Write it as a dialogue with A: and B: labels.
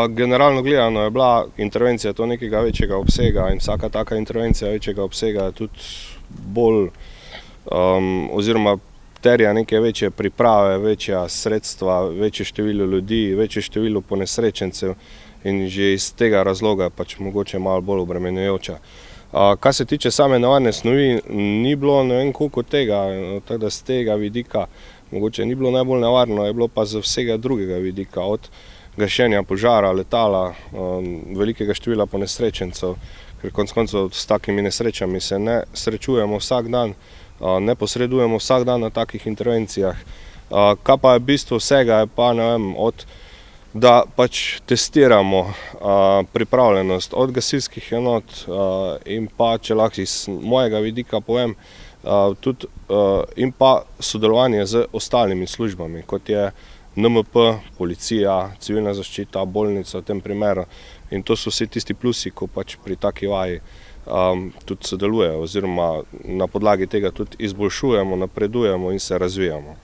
A: Generalno gledano je bila intervencija to nekega večjega obsega in vsaka taka intervencija večjega obsega je tudi bolj oziroma terja neke večje priprave, večja sredstva, večje število ljudi, večje število ponesrečencev in že iz tega razloga pač mogoče malo bolj obremenjujoča. Kar se tiče same nevarne snovi, ni bilo ne vem koliko tega, tako da z tega vidika mogoče ni bilo najbolj nevarno, je bilo pa z vsega drugega vidika, od gašenja požara, letala, velikega števila ponesrečencev, ker konec koncev s takimi nesrečami se ne srečujemo vsak dan, ne posredujemo vsak dan na takih intervencijah. Kaj pa je bistvo vsega, je pa ne vem, da pač testiramo pripravljenost od gasilskih enot in pa, če lahko iz mojega vidika povem, tudi in pa sodelovanje z ostalimi službami, kot je NMP, policija, civilna zaščita, bolnica v tem primeru, in to so vsi tisti plusi, ko pač pri taki vaji tudi sodelujejo oziroma na podlagi tega tudi izboljšujemo, napredujemo in se razvijamo.